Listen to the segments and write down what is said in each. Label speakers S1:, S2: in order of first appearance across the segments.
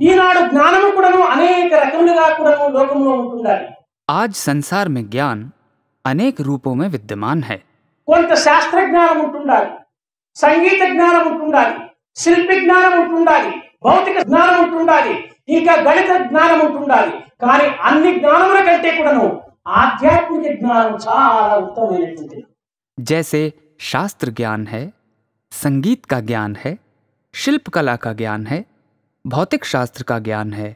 S1: ఈనాడు జ్ఞానము కూడాను అనేక రకములుగా కూడాను లోకంలో ఉంటుండాలి.
S2: आज संसार में ज्ञान अनेक रूपों में विद्यमान है।
S1: కొంత శాస్త్ర జ్ఞానం ఉంటుండాలి, సంగీత జ్ఞానం ఉంటుండాలి, శిల్పి జ్ఞానం ఉంటుండాలి, భౌతిక జ్ఞానం ఉంటుండాలి, ఇంకా గణిత జ్ఞానం ఉంటుండాలి. కానీ అన్ని జ్ఞానముల కంటే కూడాను ఆధ్యాత్మిక జ్ఞానం చాలా ఉత్తమమైనటువంటిది.
S2: जैसे शास्त्र ज्ञान है, संगीत का ज्ञान है, शिल्प कला का ज्ञान है, भौतिक शास्त्र का ज्ञान है,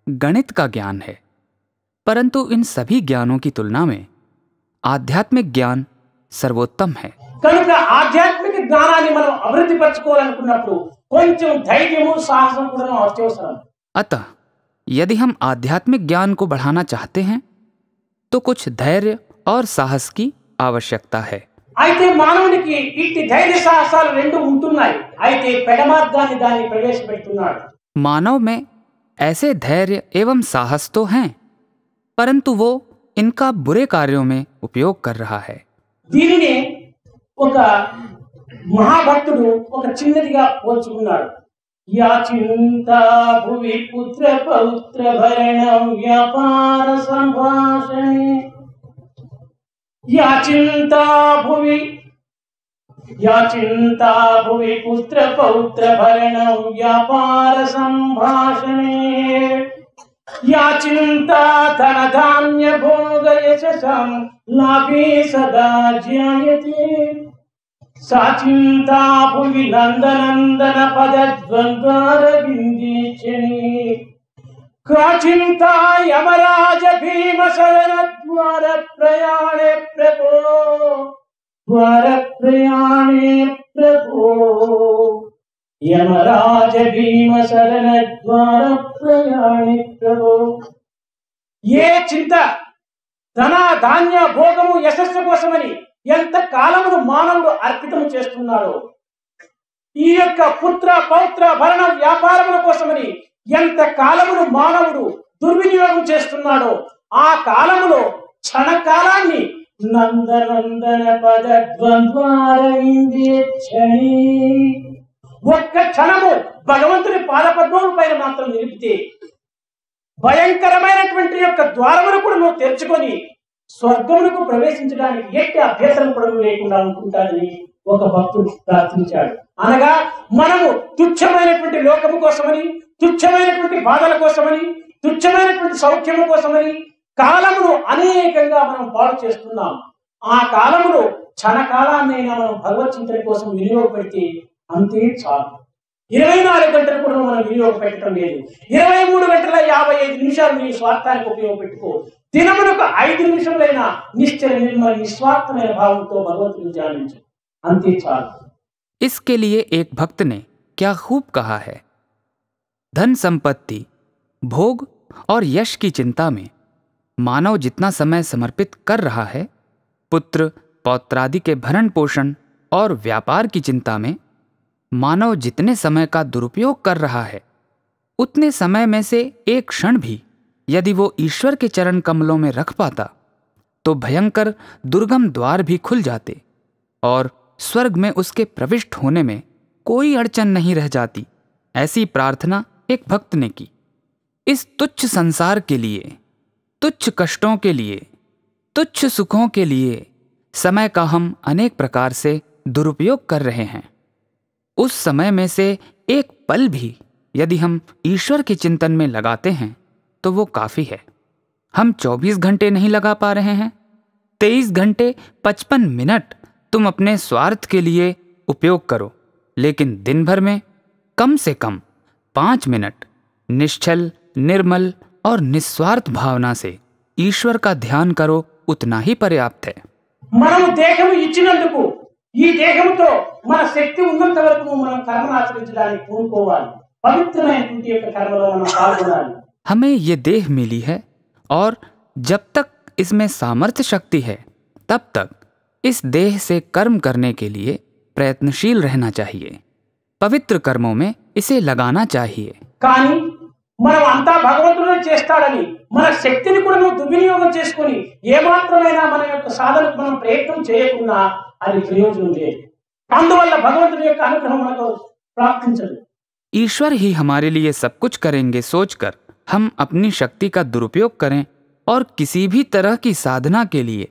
S2: गणित का ज्ञान है, परंतु इन सभी ज्ञानों की तुलना में आध्यात्मिक ज्ञान सर्वोत्तम है।
S1: కనుక ఆధ్యాత్మిక జ్ఞానాన్ని మనం అభివృద్ధి పరచుకోవాలనుకున్నప్పుడు కొంచెం ధైర్యము సాహసం కూడా అత్యవసరం.
S2: अतः यदि हम आध्यात्मिक ज्ञान को बढ़ाना चाहते हैं तो कुछ धैर्य और साहस की आवश्यकता है।
S1: అయితే మానవునికి ఇట్టి ధైర్య సాహసాలు రెండు ఉంటున్నాయి. అయితే పెడమార్గాన్ని దాన్ని ప్రవేశపెడుతున్నాడు.
S2: मानव में ऐसे धैर्य एवं साहस तो हैं, परंतु वो इनका बुरे कार्यों में उपयोग कर रहा है।
S1: దీనిని ఒక మహాభక్తుడు ఒక చిన్నదిగా పోల్చుకున్నాడు. యాచింతా భువి పుత్ర పౌత్ర భరణం వ్యాపార సంభాషణే. యాచింతా భువి పుత్ర పౌత్ర భరణం వ్యాపార సంభాషణే. యాచింతా ధన ధాన్య భోగ యశసం లాభే సదా జ్యాయతే. సాచింతా భువి నందనందన పదద్వంద్వారవిందీక్షణి. కాచింతా యమరాజ భీమ శరణ ద్వార ప్రయాణే ప్రభో. ద్వార ప్రయాణే ప్రభో. యమరాజ భీమ శరణ ద్వార ప్రయాణే ప్రభో. ఏ చింత ధన ధాన్య భోగము యశస్సు కోసమని ఎంత కాలమును మానవుడు అర్పితము చేస్తున్నాడో, ఈ యొక్క పుత్ర పౌత్ర భరణ వ్యాపారముల కోసమని ఎంత కాలమును మానవుడు దుర్వినియోగం చేస్తున్నాడో, ఆ కాలములో క్షణకాలాన్ని నందనందన పదద్వంద్వారవిందీక్షణి. ఒక్క క్షణము భగవంతుని పాదపద్మముల పైన మాత్రం నిలిపితే భయంకరమైనటువంటి యొక్క ద్వారమును కూడా నువ్వు తెరుచుకొని స్వర్గములకు ప్రవేశించడానికి ఎట్టి అభ్యసనం కూడా లేకుండా అనుకుంటాడని ఒక భక్తుడు ప్రార్థించాడు. అనగా మనము తుచ్చమైనటువంటి లోకము కోసమని, తుచ్చమైనటువంటి బాధల కోసమని, తుచ్చమైనటువంటి సౌఖ్యము కోసమని కాలమును అనేకంగా మనం పాడు చేస్తున్నాం. ఆ కాలములో క్షణకాలాన్నైనా మనం భగవత్ చింతన కోసం వినియోగపెడితే అంతే చాలు. 24 గంటలు కూడా మనం వినియోగపెట్టడం లేదు. 23 గంటల 55 నిమిషాలు నీ స్వార్థానికి ఉపయోగపెట్టుకో. దినమునకు 5 నిమిషములైనా నిశ్చల నిర్మల నిస్వార్థమైన భావంతో భగవంతుని ధ్యానించు, అంతే చాలు.
S2: इसके लिए एक भक्त ने क्या खूब कहा है, धन संपत्ति, भोग और यश की चिंता में मानव जितना समय समर्पित कर रहा है, पुत्र पौत्रादि के भरण पोषण और व्यापार की चिंता में मानव जितने समय का दुरुपयोग कर रहा है, उतने समय में से एक क्षण भी यदि वो ईश्वर के चरण कमलों में रख पाता तो भयंकर दुर्गम द्वार भी खुल जाते और स्वर्ग में उसके प्रविष्ट होने में कोई अड़चन नहीं रह जाती। ऐसी प्रार्थना एक भक्त ने की। इस तुच्छ संसार के लिए, तुच्छ कष्टों के लिए, तुच्छ सुखों के लिए समय का हम अनेक प्रकार से दुरुपयोग कर रहे हैं। उस समय में से एक पल भी यदि हम ईश्वर के चिंतन में लगाते हैं तो वो काफ़ी है। हम 24 घंटे नहीं लगा पा रहे हैं, 23 घंटे 55 मिनट तुम अपने स्वार्थ के लिए उपयोग करो, लेकिन दिन भर में कम से कम 5 मिनट निश्चल, निर्मल और निस्वार्थ भावना से ईश्वर का ध्यान करो, उतना ही पर्याप्त है।
S1: మనము దేహము ఇచ్చినందుకు ఈ దేహముతో మన శక్తి ఉన్నంత వరకు మనం కర్మను ఆచరించడానికి పూనుకోవాలి. పవిత్రమైనటువంటి యొక్క కర్మలో మనం పాల్గొనాలి.
S2: हमें ये देह मिली है और जब तक इसमें सामर्थ्य शक्ति है तब तक इस देह से कर्म करने के लिए प्रयत्नशील रहना चाहिए। पवित्र कर्मों में इसे लगाना चाहिए।
S1: కానీ మనం అంతా భగవంతుడే చేస్తాడని మన శక్తిని కూడా నువ్వు దుర్వినియోగం చేసుకొని ఏమాత్రమైనా మన యొక్క సాధనకు మనం ప్రయత్నం చేయకుండా అది ప్రయోజనం లేదు. అందువల్ల భగవంతుని యొక్క అనుగ్రహం మనకు ప్రాప్తించదు.
S2: ईश्वर ही हमारे लिए सब कुछ करेंगे सोचकर हम अपनी शक्ति का दुरुपयोग करें और किसी भी तरह की साधना के लिए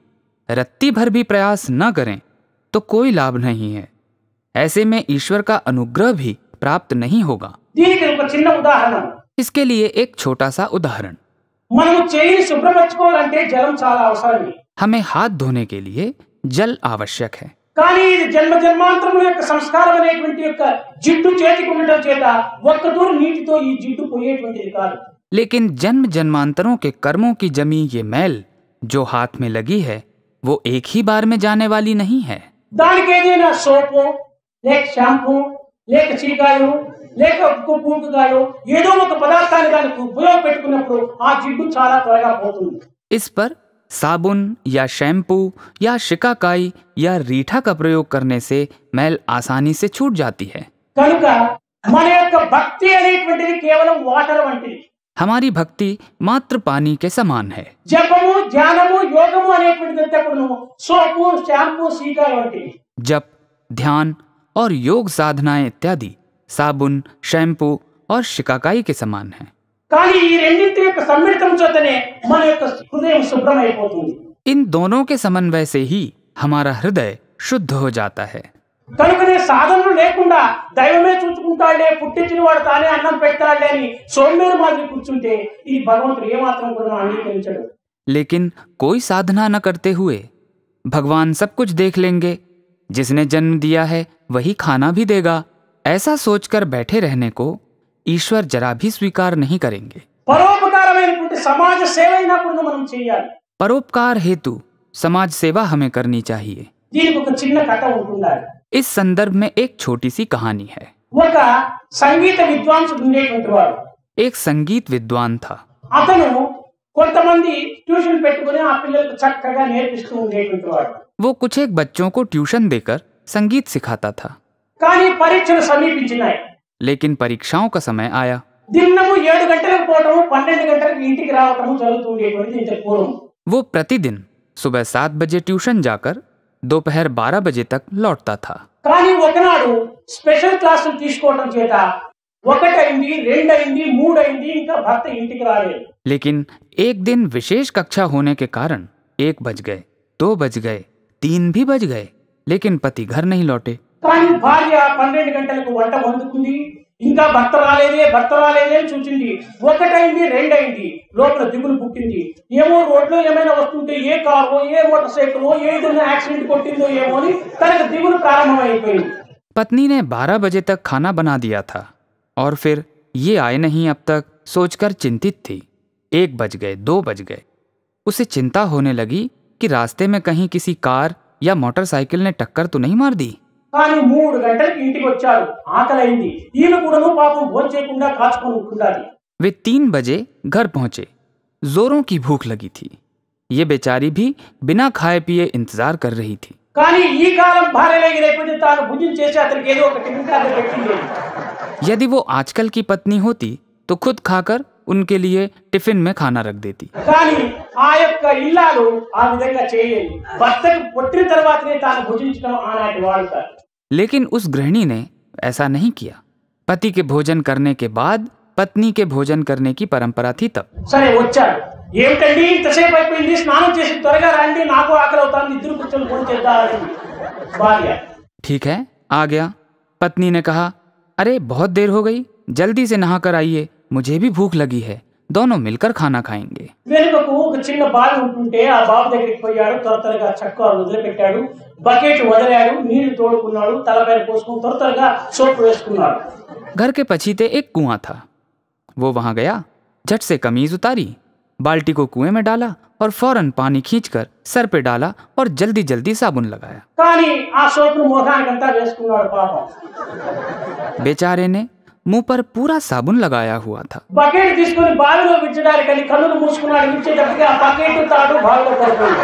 S2: रत्ती भर भी प्रयास न करें तो कोई लाभ नहीं है। ऐसे में ईश्वर का अनुग्रह भी प्राप्त नहीं होगा।
S1: దీనికి ఒక చిన్న ఉదాహరణ,
S2: इसके लिए एक छोटा सा उदाहरण,
S1: మనము చేయిని శుభ్రపరచుకోవాలంటే జలం చాలా అవసరం।
S2: हमें हाथ धोने के लिए जल आवश्यक है,
S1: కానీ ఇది జన్మ జన్మాంతరముల యొక్క సంస్కారం అనేటువంటి యొక్క జిడ్డు చేతికి ఉండడం చేత ఒక్క తూరు నీటితో ఈ జిడ్డు పోయేటువంటిది కాదు।
S2: लेकिन जन्म जन्मांतरों के कर्मों की जमी ये मैल जो हाथ में लगी है वो एक ही बार में जाने वाली नहीं है।
S1: దానికి ఏదైనా సోపు లేక షాంపూ లేక చీకాయో లేక పూకుగాయో ఏదో ఒక పదార్థాన్ని దానికి ఉపయోగపెట్టుకున్నప్పుడు ఆ జిడ్డు చాలా త్వరగా పోతుంది।
S2: इस पर साबुन या शैम्पू या शिकाकाई या रीठा का प्रयोग करने से मैल आसानी से छूट जाती है।
S1: కనుక మన యొక్క భక్తి అనేటువంటిది కేవలం వాటర్ వంటిది।
S2: हमारी भक्ति मात्र पानी के समान है।
S1: జపము ధ్యానము యోగము అనేటువంటిదంతా కూడా సోపు షాంపూ చీకాయ వంటిది।
S2: जप, ध्यान और योग साधनाएं इत्यादि साबुन, शैम्पू और शिकाकाई के समान हैं।
S1: కానీ ఈ రెండింటి యొక్క సమ్మిళితం చేతనే మన యొక్క హృదయం శుభ్రమైపోతుంది।
S2: इन दोनों के समन्वय से ही हमारा हृदय शुद्ध हो जाता है।
S1: కనుకనే సాధనలు లేకుండా దైవమే చూసుకుంటాడే, పుట్టించిన వాడు తానే అన్నం పెట్టాడే అని సోమేరు మాదిరి కూర్చుంటే ఈ భగవంతుడు ఏమాత్రం కూడా అంగీకరించడు।
S2: लेकिन कोई साधना न करते हुए भगवान सब कुछ देख लेंगे, जिसने जन्म दिया है वही खाना भी देगा, ऐसा सोचकर बैठे रहने को ईश्वर जरा भी स्वीकार नहीं करेंगे।
S1: పరోపకారమైనటువంటి సమాజ సేవ అయినా కూడా మనం చేయాలి।
S2: परोपकार हेतु समाज सेवा हमें करनी चाहिए।
S1: దీనికి ఒక చిన్న కథ ఉంటుండాలి।
S2: इस संदर्भ में एक छोटी सी कहानी है।
S1: ఒక సంగీత విద్వాంసుడు ఉండేటువంటి వాడు।
S2: एक संगीत विद्वान था।
S1: అతను కొంతమంది ట్యూషన్ పెట్టుకుని ఆ పిల్లలకు చక్కగా నేర్పిస్తూ ఉండేటువంటి వాడు।
S2: वो कुछ एक बच्चों को ट्यूशन देकर संगीत सिखाता था।
S1: కానీ పరీక్షలు సమీపించినాయి।
S2: लेकिन परीक्षाओं का समय आया।
S1: దినము 7 గంటలకు పోవటము 12 గంటలకు ఇంటికి రావటము జరుగుతూ ఉండేటువంటిది ఇంత పూర్వం।
S2: वो प्रतिदिन सुबह 7 बजे ट्यूशन जाकर दोपहर 12 बजे तक लौटता था।
S1: కానీ ఒకనాడు స్పెషల్ క్లాసులు తీసుకోవడం చేత 1 అయింది, 2 అయింది, 3 అయింది, ఇంకా భర్త ఇంటికి రాలేదు।
S2: लेकिन एक दिन विशेष कक्षा होने के कारण 1 बज गए, 2 बज गए, 3 भी बज गए, लेकिन पति घर नहीं लौटे।
S1: కానీ భార్య 12 గంటలకు వంట వండుకుంది, ఇంకా భర్త రాలేదే అని చూసింది। 1 అయింది, 2 అయింది, లోపల దిగులు పుట్టింది। ఏమో రోడ్లో ఏమైనా వస్తుంటే ఏ కారో ఏ మోటార్ సైకిల్ ఏదైనా యాక్సిడెంట్ కొట్టిందో ఏమో అని తనకు దిగులు ప్రారంభమైపోయింది।
S2: पत्नी ने 12 बजे तक खाना बना दिया था और फिर ये आए नहीं अब तक सोचकर चिंतित थी। 1 बज गए, 2 बज गए। उसे चिंता होने लगी कि रास्ते में कहीं किसी कार या मोटरसाइकिल ने टक्कर तो नहीं मार दी।
S1: కానీ 3 గంటలకు ఇంటికి వచ్చాడు, ఆకలైంది। ఈయన కూడాను పాపం భోజనం చేయకుండా కాచుకొని ఉండాలి।
S2: वे 3 बजे घर पहुंचे। जोरों की भूख लगी थी। ये बेचारी भी बिना खाए पिए इंतजार कर रही थी।
S1: కానీ ఈ కాలం భార్యలకి లేకపోతే తాను భుజం చేసి అతనికి ఏదో ఒక టిఫిన్ కార్డు పెట్టింది।
S2: यदि वो आजकल की पत्नी होती तो खुद खाकर उनके लिए टिफिन में खाना रख देती।
S1: కానీ ఆ యొక్క ఇల్లాలు ఆ విధంగా చేయలేదు। భర్తకు పుట్టిన తర్వాతనే తాను భుజించడం ఆనాటి వాడుక।
S2: लेकिन उस गृहिणी ने ऐसा नहीं किया। पति के भोजन करने के बाद पत्नी के भोजन करने की परंपरा थी तब।
S1: సరే వచ్చాడు, ఏమిటండి ఇంతసేపు అయిపోయింది, స్నానం చేసి త్వరగా రండి, నాకు ఆకలి అవుతాంది, ఇద్దరు కూర్చొని భోజనం చేద్దామని భార్య।
S2: ठीक है, आ गया। पत्नी ने कहा, अरे बहुत देर हो गई, जल्दी से नहाकर आइए, मुझे भी भूख लगी है, दोनों मिलकर खाना खाएंगे।
S1: వెనుకకు ఒక చిన్న బావి ఉంటుంటే ఆ బావి దగ్గరికి పోయాడు, త్వరగా చక్కగా వదిలిపెట్టాడు, బకెట్ వదిలాడు, నీళ్లు తోడుకున్నాడు, తలపైన పోసుకుని త్వరగా సోపు వేసుకున్నాడు।
S2: घर के पछीते एक कुआं था। वो वहां गया, झट से कमीज उतारी, बाल्टी को कुएं में डाला और फौरन पानी खींचकर सर पे डाला और जल्दी जल्दी साबुन लगाया।
S1: కానీ ఆ సోపును మోకానికంతా వేసుకున్నాడు పాపం।
S2: बेचारे ने मुंह पर पूरा साबुन लगाया हुआ था।
S1: బకెట్ తీసుకుని బావిలో విచ్చడానికని కన్నులు మూసుకున్నాడు, విచ్చేటప్పటికి ఆ బకెట్ తాడు బావిలో పడిపోయింది।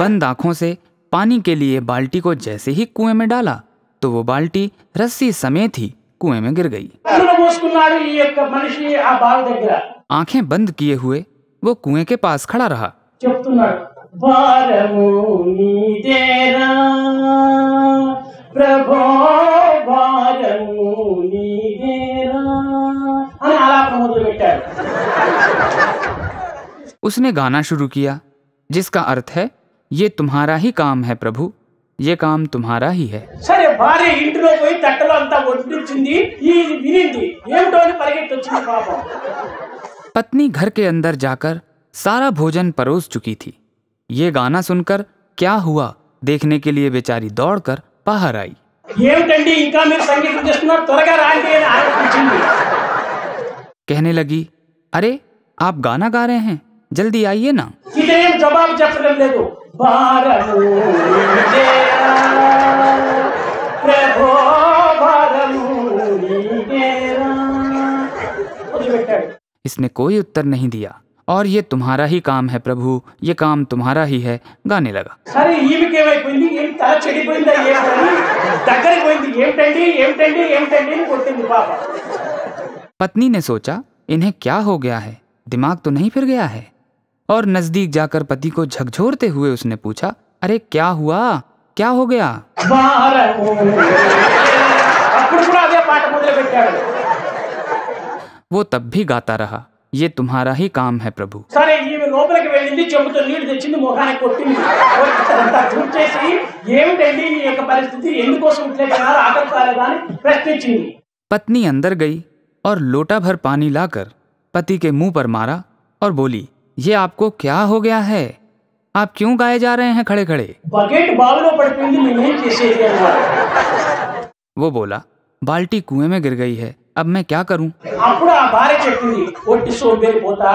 S2: बंद आंखों से पानी के लिए बाल्टी को जैसे ही कुएं में डाला तो वो बाल्टी रस्सी समेत ही कुएं में गिर गई।
S1: కన్నులు మూసుకున్నాడు ఈ యొక్క మనిషి ఆ బావి దగ్గర।
S2: आंखें बंद किए हुए वो कुएं के पास खड़ा रहा।
S1: చెప్తున్నాడు, భారము నీదేరా ప్రభో, భారము మొదలుపెట్టాడు.
S2: उसने गाना शुरू किया, जिसका अर्थ है, ये तुम्हारा ही काम है प्रभु, ये काम तुम्हारा ही है।
S1: సరే భార్య ఇంటిలో పోయి తట్టలో అంతా వడ్డించింది, ఇది వినింది, ఏమిటో అని పరిగెత్తి వచ్చింది పాపం.
S2: पत्नी घर के अंदर जाकर सारा भोजन परोस चुकी थी। ये गाना सुनकर क्या हुआ देखने के लिए बेचारी दौड़कर बाहर आई।
S1: ఏమిటండి ఇంకా మీరు సంగీతం చేస్తున్నారు, త్వరగా రాండి అని ఆలోచించింది.
S2: कहने लगी, अरे आप गाना गा रहे हैं, जल्दी आइए ना।
S1: ఇదేం జవాబు చెప్పడం లేదు. భారము నీదేరా ప్రభో భారము నీదేరా మొదలుపెట్టాడు.
S2: इसने कोई उत्तर नहीं दिया और ये तुम्हारा ही काम है प्रभु, ये काम तुम्हारा ही है गाने लगा।
S1: సరే ఈమెకి ఏమైపోయింది, ఏం తల చెడిపోయిందా ఏమిటని దగ్గరికి పోయింది. ఏమిటండి ఏమిటండి ఏమిటండి అని కొట్టింది పాప.
S2: पत्नी ने सोचा, इन्हें क्या हो गया है, दिमाग तो नहीं फिर गया है, और नजदीक जाकर पति को झकझोरते हुए उसने पूछा, अरे क्या हुआ, क्या हो गया।
S1: భారము అప్పుడు కూడా అదే పాట మొదలుపెట్టాడు.
S2: वो तब भी गाता रहा, ये तुम्हारा ही काम है प्रभु।
S1: సరే ఈమె లోపలికి వెళ్ళింది, చెంబుతో నీళ్లు తెచ్చింది, ముఖానికి కొట్టింది. అంతా చూసేసి ఏమిటండి మీ యొక్క పరిస్థితి, ఎందుకోసం ఇట్లా ఆకలి కాలేదా అని ప్రశ్నించింది.
S2: पत्नी अंदर गई और लोटा भर पानी लाकर पति के मुंह पर मारा और बोली, ये आपको क्या हो गया है, आप क्यों गाए जा रहे हैं खड़े खड़े।
S1: బకెట్ బావిలో పడిపోయింది, నేనేం చేసేది అన్నారు.
S2: वो बोला, बाल्टी कुएं में गिर गई है, अब मैं क्या करूं।
S1: అప్పుడు ఆ భార్య చెప్పింది, ఒట్టి సోంబేరిపోతా,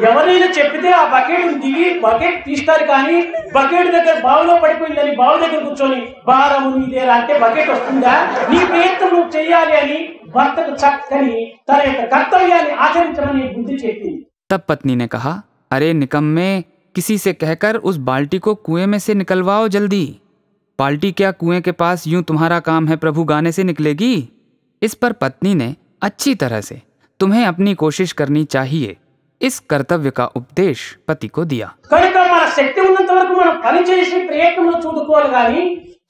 S1: ఎవరైనా చెప్పితే ఆ బకెట్ దిగి బకెట్ తీస్తారు, కానీ బకెట్ దగ్గర బావిలో పడిపోయిందని బావి దగ్గర కూర్చొని భారము నీదేరా అంటే బకెట్ వస్తుందా, నీ ప్రయత్నం నువ్వు చెయ్యాలి అని భర్తకు చక్కని తన యొక్క కర్తవ్యాన్ని ఆచరించమని బుద్ధి చెప్పింది.
S2: तब पत्नी ने कहा, अरे निकम्मे, किसी से कहकर उस बाल्टी को कुएं में से निकलवाओ जल्दी। बाल्टी क्या कुएं के पास यूं तुम्हारा काम है प्रभु गाने से निकलेगी। इस पर पत्नी ने अच्छी तरह से तुम्हें अपनी कोशिश करनी चाहिए इस कर्तव्य का उपदेश पति को दिया।
S1: కనుక మన శక్తి ఉన్నంత వరకు మనం పని చేసి ప్రయత్నంలో చూడుకోవాలి, కానీ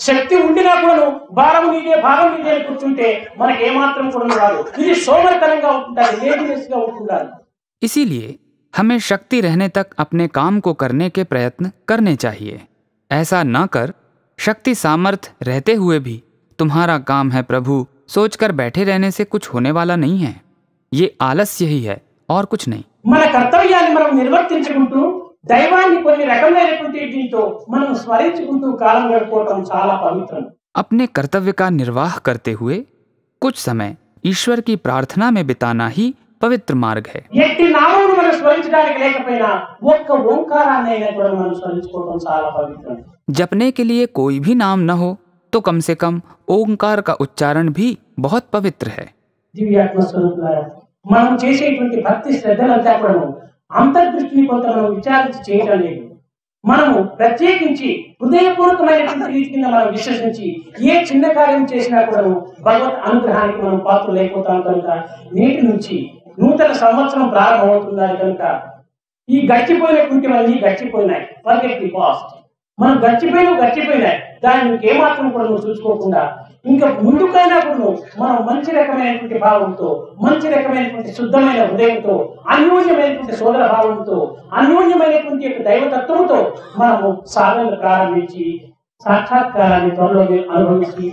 S1: శక్తి ఉండినా కూడా భారం నీదే అని కూర్చుంటే మనకి ఏమాత్రం కూడా రాదు. ఇది సోమరితనంగా ఉంటుంటారు, లేజినెస్ గా ఉంటుంటారు.
S2: इसीलिए हमें शक्ति रहने तक अपने काम को करने के प्रयत्न करने चाहिए। ऐसा न कर शक्ति सामर्थ्य रहते हुए भी तुम्हारा काम है प्रभु सोचकर बैठे रहने से कुछ होने वाला नहीं है। ये आलस्य ही है और कुछ नहीं।
S1: మన కర్తవ్యాన్ని మనం నిర్వర్తించుకుంటూ దైవాన్ని కొన్ని రకమైనటువంటి దీంతో మనం స్మరించుకుంటూ కాలం గడుపుకోవడం చాలా పవిత్రం.
S2: अपने कर्तव्य का निर्वाह करते हुए कुछ समय ईश्वर की प्रार्थना में बिताना ही पवित्र मार्ग है।
S1: ఎట్టి నామమును మనం స్మరించడానికి లేకపోయినా ఒక్క ఓంకారాన్ని అయినా కూడా మనం స్మరించుకోవడం చాలా పవిత్రం.
S2: जपने के लिए कोई भी नाम न हो तो कम से कम ओंकार का उच्चारण भी बहुत पवित्र है।
S1: దివ్యాత్మ స్వరూపులారా, మనం చేసేటువంటి భక్తి శ్రద్ధలంతా కూడా అంతర్దృష్టిని కొంత మనం విచారించి చేయడం లేదు. మనము ప్రత్యేకించి హృదయపూర్వకమైనటువంటి రీతి కింద మనం విశ్వసించి ఏ చిన్న కార్యం చేసినా కూడా భగవత్ అనుగ్రహానికి మనం పాత్రలు అయిపోతాం. కనుక నేటి నుంచి నూతన సంవత్సరం ప్రారంభమవుతున్నది కనుక ఈ గడిచిపోయినటువంటివన్నీ గడిచిపోయినాయి, ఫర్గెట్ ది పాస్ట్. మనం గడిచిపోయినాయి, దాన్ని ఏమాత్రం కూడా నువ్వు చూసుకోకుండా ఇంకా ముందుకైనా కూడా మనం మంచి రకమైనటువంటి భావంతో, మంచి రకమైనటువంటి శుద్ధమైన హృదయంతో, అన్యోన్యమైనటువంటి సోదర భావంతో, అన్యోన్యమైనటువంటి యొక్క దైవతత్వంతో మనము సాధన ప్రారంభించి సాక్షాత్కారాన్ని త్వరలో అనుభవించి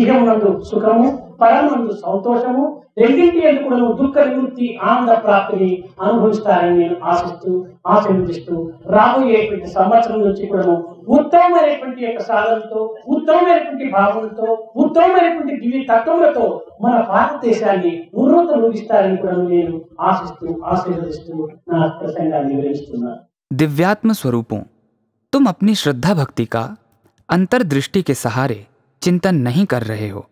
S1: ఇహమునందు సుఖము, పరమునందు సంతోషము, రెండింటి ఎందుకు కూడా దుఃఖ నివృత్తి, ఆనంద ప్రాప్తిని అనుభవిస్తారని నేను ఆశీర్వదిస్తూ రాబోయేటువంటి సంవత్సరం నుంచి కూడా ఉత్తమమైనటువంటి యొక్క సాధనతో, ఉత్తమమైనటువంటి భావనతో, ఉత్తమమైనటువంటి దివ్య తత్వములతో మన భారతదేశాన్ని ఉన్నతలోకిస్తారని కూడా నేను ఆశీర్వదిస్తూ నా ప్రసంగాన్ని వివరిస్తున్నాను.
S2: दिव्यात्म स्वरूपों, तुम अपनी श्रद्धा भक्ति का अंतर्दृष्टि के सहारे चिंतन नहीं कर रहे हो।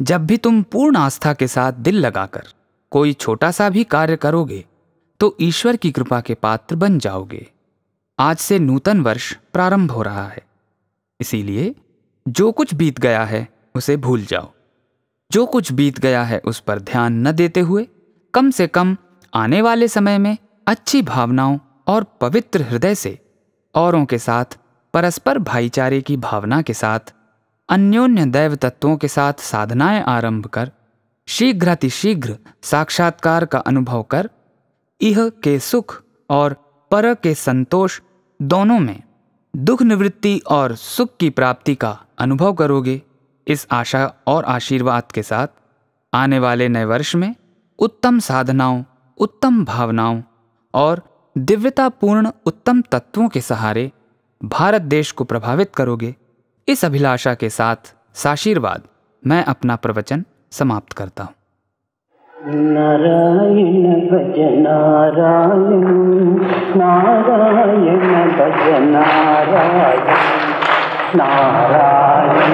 S2: जब भी तुम पूर्ण आस्था के साथ दिल लगाकर कोई छोटा सा भी कार्य करोगे तो ईश्वर की कृपा के पात्र बन जाओगे। आज से नूतन वर्ष प्रारंभ हो रहा है, इसीलिए जो कुछ बीत गया है उसे भूल जाओ। जो कुछ बीत गया है उस पर ध्यान न देते हुए कम से कम आने वाले समय में अच्छी भावनाओं और पवित्र हृदय से औरों के साथ परस्पर भाईचारे की भावना के साथ अन्योन्य दैव तत्वों के साथ साधनाएं आरंभ कर शीघ्रातिशीघ्र साक्षात्कार का अनुभव कर इह के सुख और पर के संतोष दोनों में दुख निवृत्ति और सुख की प्राप्ति का अनुभव करोगे। इस आशा और आशीर्वाद के साथ आने वाले नए वर्ष में उत्तम साधनाओं, उत्तम भावनाओं और दिव्यतापूर्ण उत्तम तत्वों के सहारे भारत देश को प्रभावित करोगे। इस अभिलाषा के साथ साशीर्वाद मैं अपना प्रवचन समाप्त करता हूँ।
S3: नारायण भज नारायण, नारायण भज नारायण, नारायण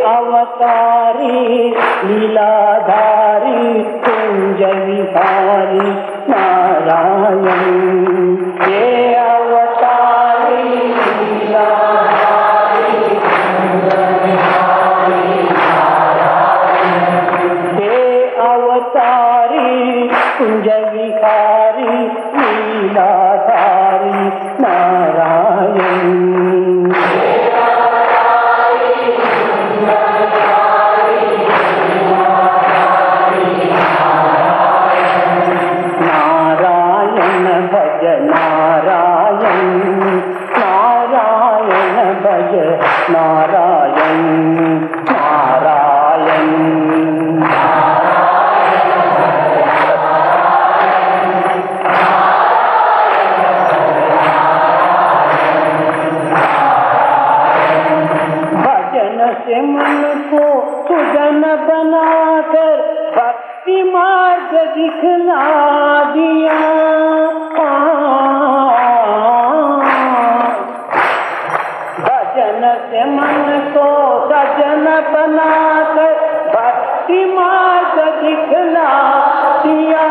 S3: अवतारी लीलाधारी अवतारी कुंज विहारी लीलाधारी नारायण। नारायण भज नारायण, नारायण भज नारायण, नारायण। भजन से मन को सुजन बनाकर भक्ति मार्ग दिखला दिया। भजन से मन को सजन बनाकर भक्ति मार्ग दिखला दिया।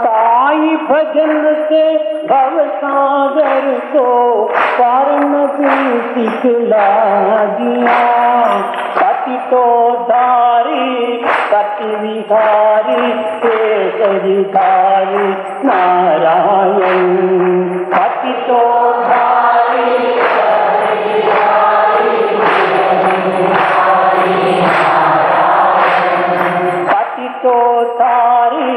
S3: साई भजन से भव सागर को पार नदी सिखला दिया। कति तो धारी कति विहारी केसरी धारी नारायण। कति तो धारी कति विहारी कति तो धारी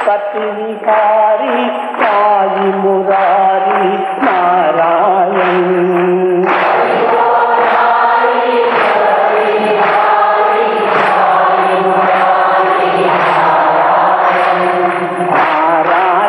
S3: कति विहारी साई मुरारी नारायण। नारायण